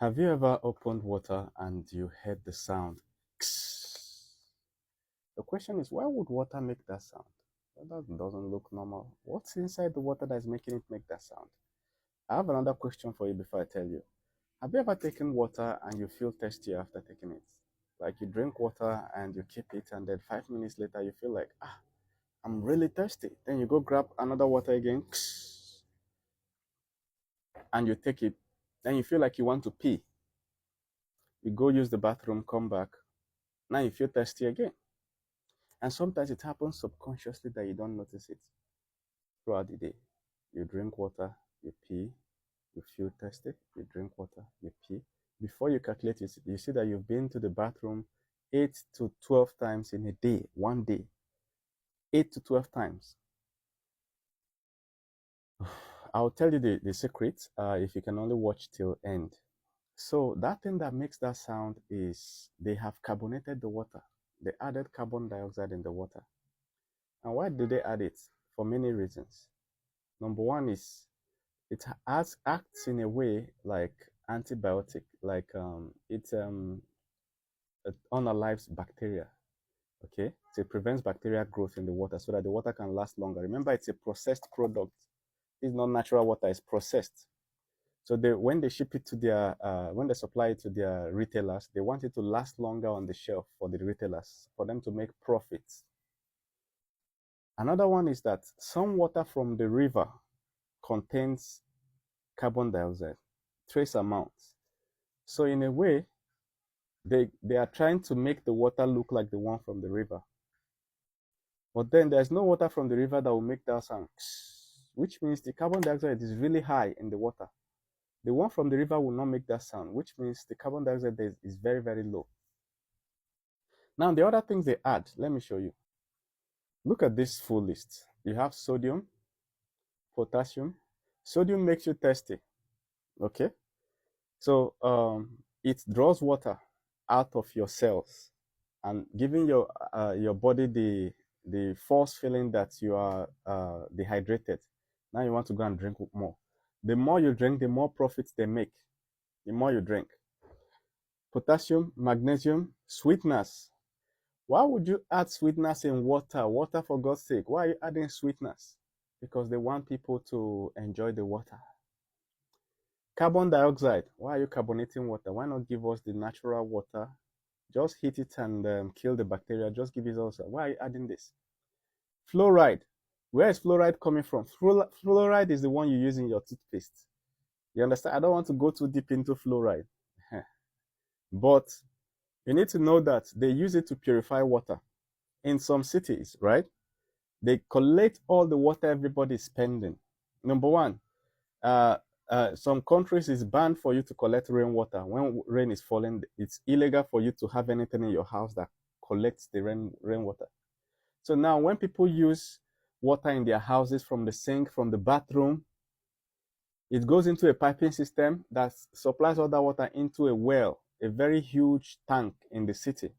Have you ever opened water and you heard the sound? The question is, why would water make that sound? That doesn't look normal. What's inside the water that is making it make that sound? I have another question for you before I tell you. Have you ever taken water and you feel thirsty after taking it? Like you drink water and you keep it, and then 5 minutes later you feel like, I'm really thirsty. Then you go grab another water again, and you take it. Then you feel like you want to pee. You go use the bathroom, come back. Now you feel thirsty again. And sometimes it happens subconsciously that you don't notice it throughout the day. You drink water, you pee, you feel thirsty, you drink water, you pee. Before you calculate it, you see that you've been to the bathroom 8 to 12 times in a day, one day. 8 to 12 times. I'll tell you the secret if you can only watch till end. So that thing that makes that sound is they have carbonated the water. They added carbon dioxide in the water. And why do they add it? For many reasons. Number one is it acts in a way like antibiotic, like it unalives bacteria. Okay, so it prevents bacterial growth in the water so that the water can last longer. Remember, it's a processed product. It's not natural water; it's processed. So when they ship it to their, when they supply it to their retailers, they want it to last longer on the shelf for the retailers, for them to make profits. Another one is that some water from the river contains carbon dioxide, trace amounts. So in a way, they are trying to make the water look like the one from the river. But then there's no water from the river that will make that sound, which means the carbon dioxide is really high in the water. The one from the river will not make that sound, which means the carbon dioxide is very, very low. Now, the other things they add, let me show you. Look at this full list. You have sodium, potassium. Sodium makes you thirsty, okay? So it draws water out of your cells and giving your body the false feeling that you are dehydrated. Now you want to go and drink more. The more you drink, the more profits they make. The more you drink. Potassium, magnesium, sweetness. Why would you add sweetness in water? Water, for God's sake. Why are you adding sweetness? Because they want people to enjoy the water. Carbon dioxide. Why are you carbonating water? Why not give us the natural water? Just heat it and kill the bacteria. Just give it also. Why are you adding this? Fluoride. Where is fluoride coming from? Fluoride is the one you use in your toothpaste. You understand? I don't want to go too deep into fluoride. But you need to know that they use it to purify water. In some cities, right? They collect all the water everybody is spending. Number one, some countries it's banned for you to collect rainwater. When rain is falling, it's illegal for you to have anything in your house that collects the rainwater. So now when people use water in their houses from the sink, from the bathroom, it goes into a piping system that supplies all that water into a well, a very huge tank in the city.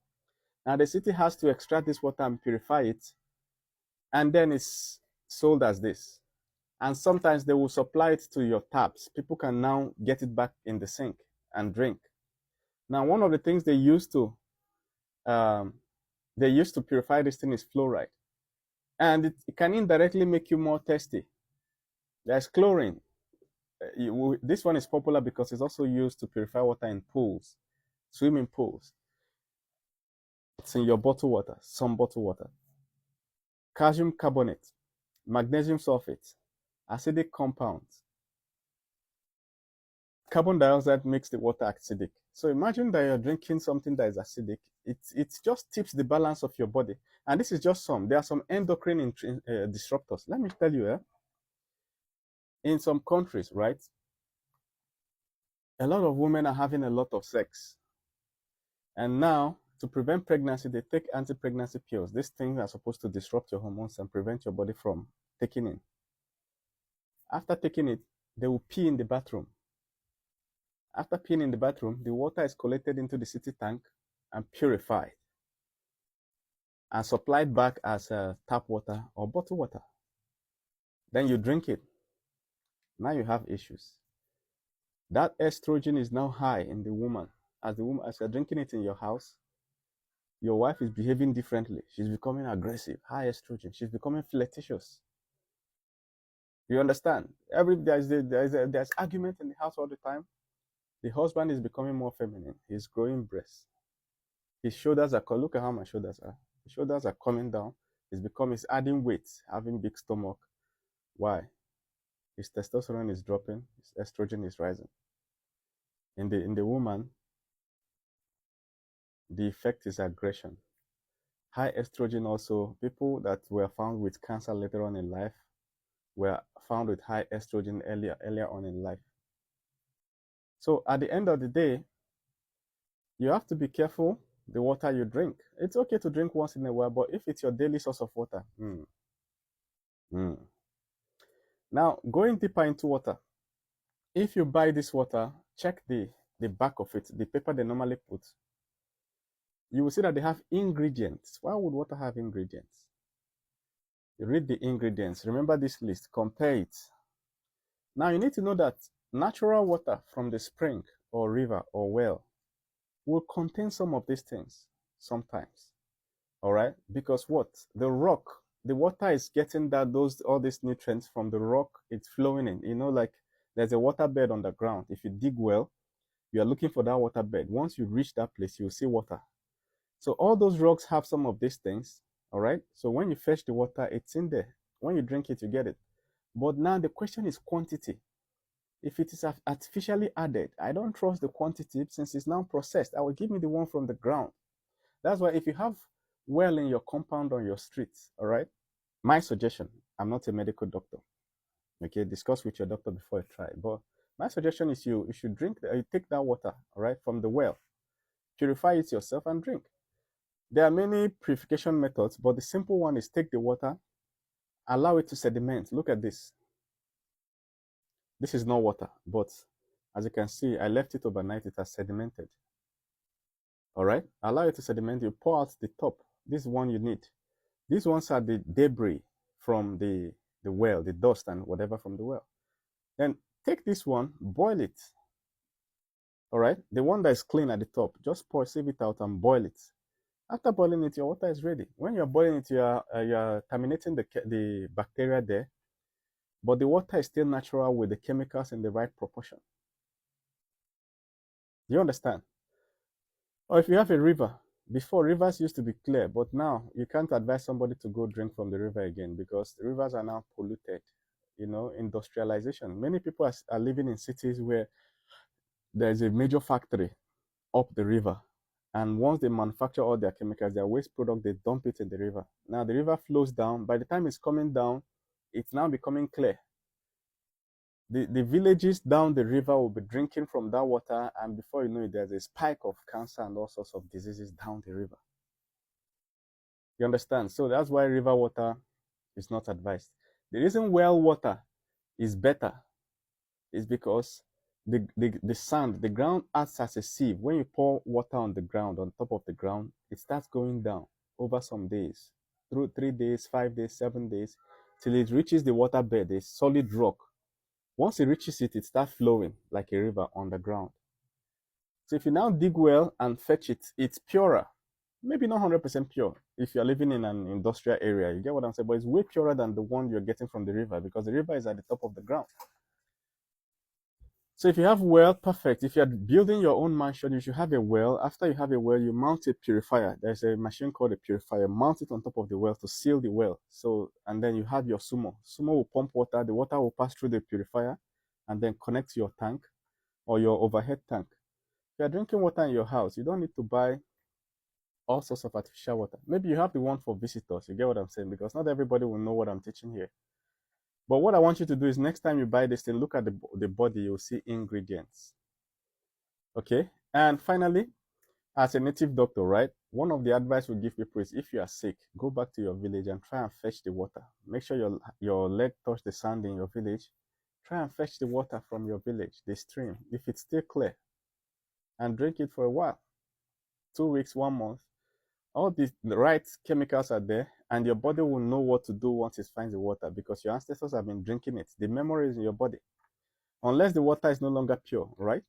Now the city has to extract this water and purify it, and then it's sold as this. And sometimes they will supply it to your taps. People can now get it back in the sink and drink. Now, one of the things um, they used to purify this thing is fluoride, and it can indirectly make you more thirsty. There's chlorine. This one is popular because it's also used to purify water in pools, swimming pools. It's in your bottled water, some bottled water. Calcium carbonate, magnesium sulfate, acidic compounds. Carbon dioxide makes the water acidic. So imagine that you're drinking something that is acidic. It just tips the balance of your body. And this is just some. There are some endocrine disruptors. Let me tell you, in some countries, right, a lot of women are having a lot of sex. And now, to prevent pregnancy, they take anti-pregnancy pills. These things are supposed to disrupt your hormones and prevent your body from taking it. After taking it, they will pee in the bathroom. After peeing in the bathroom, the water is collected into the city tank and purified and supplied back as tap water or bottled water. Then you drink it. Now you have issues. That estrogen is now high in the woman. As you're drinking it in your house, your wife is behaving differently. She's becoming aggressive, high estrogen. She's becoming flirtatious. You understand? There's argument in the house all the time. The husband is becoming more feminine. He's growing breasts. His shoulders are look at how my shoulders are. The shoulders are coming down. He's adding weight, having big stomach. Why? His testosterone is dropping, his estrogen is rising. In the woman, the effect is aggression. High estrogen also, people that were found with cancer later on in life were found with high estrogen earlier on in life. So at the end of the day, you have to be careful the water you drink. It's okay to drink once in a while, but if it's your daily source of water, Now, going deeper into water, if you buy this water, check the back of it, the paper they normally put. You will see that they have ingredients. Why would water have ingredients? You read the ingredients. Remember this list. Compare it. Now, you need to know that natural water from the spring or river or well will contain some of these things sometimes. All right? Because what? The rock, the water is getting all these nutrients from the rock it's flowing in. You know, like there's a water bed on the ground. If you dig well, you are looking for that water bed. Once you reach that place, you'll see water. So all those rocks have some of these things. All right? So when you fetch the water, it's in there. When you drink it, you get it. But now the question is quantity. If it is artificially added, I don't trust the quantity since it's now processed. I will give me the one from the ground. That's why if you have well in your compound on your streets, all right, my suggestion, I'm not a medical doctor, okay, discuss with your doctor before you try, but my suggestion is you should you take that water, all right, from the well, purify it yourself and drink. There are many purification methods, but the simple one is take the water, allow it to sediment. Look at this. This is not water, but as you can see, I left it overnight, it has sedimented. All right, allow it to sediment. You pour out the top. This one you need. These ones are the debris from the well, the dust and whatever from the well. Then take this one, boil it. All right, the one that is clean at the top, just pour, sieve it out and boil it. After boiling it, your water is ready. When you're boiling it, you're terminating the bacteria there, but the water is still natural with the chemicals in the right proportion. Do you understand? Or if you have a river, before rivers used to be clear, but now you can't advise somebody to go drink from the river again because the rivers are now polluted. You know, industrialization. Many people are living in cities where there's a major factory up the river. And once they manufacture all their chemicals, their waste product, they dump it in the river. Now the river flows down. By the time it's coming down, it's now becoming clear. The villages down the river will be drinking from that water, and before you know it, there's a spike of cancer and all sorts of diseases down the river. You understand? So that's why river water is not advised. The reason well water is better is because the sand, the ground acts as a sieve. When you pour water on the ground, on top of the ground, it starts going down over some days, through 3 days, 5 days, 7 days, till it reaches the water bed, a solid rock. Once it reaches it, it starts flowing like a river on the ground. So if you now dig well and fetch it, it's purer. Maybe not 100% pure if you're living in an industrial area. You get what I'm saying? But it's way purer than the one you're getting from the river because the river is at the top of the ground. So if you have well, perfect. If you're building your own mansion, you should have a well. After you have a well, you mount a purifier. There's a machine called a purifier. Mount it on top of the well to seal the well. So, and then you have your sumo. Sumo will pump water. The water will pass through the purifier and then connect to your tank or your overhead tank. If you're drinking water in your house, you don't need to buy all sorts of artificial water. Maybe you have the one for visitors. You get what I'm saying? Because not everybody will know what I'm teaching here. But what I want you to do is next time you buy this thing, look at the body, you'll see ingredients. Okay? And finally, as a native doctor, right? One of the advice we give people is if you are sick, go back to your village and try and fetch the water. Make sure your leg touch the sand in your village. Try and fetch the water from your village, the stream, if it's still clear, and drink it for a while. 2 weeks, 1 month. All the right chemicals are there, and your body will know what to do once it finds the water because your ancestors have been drinking it. The memory is in your body. unless the water is no longer pure, right?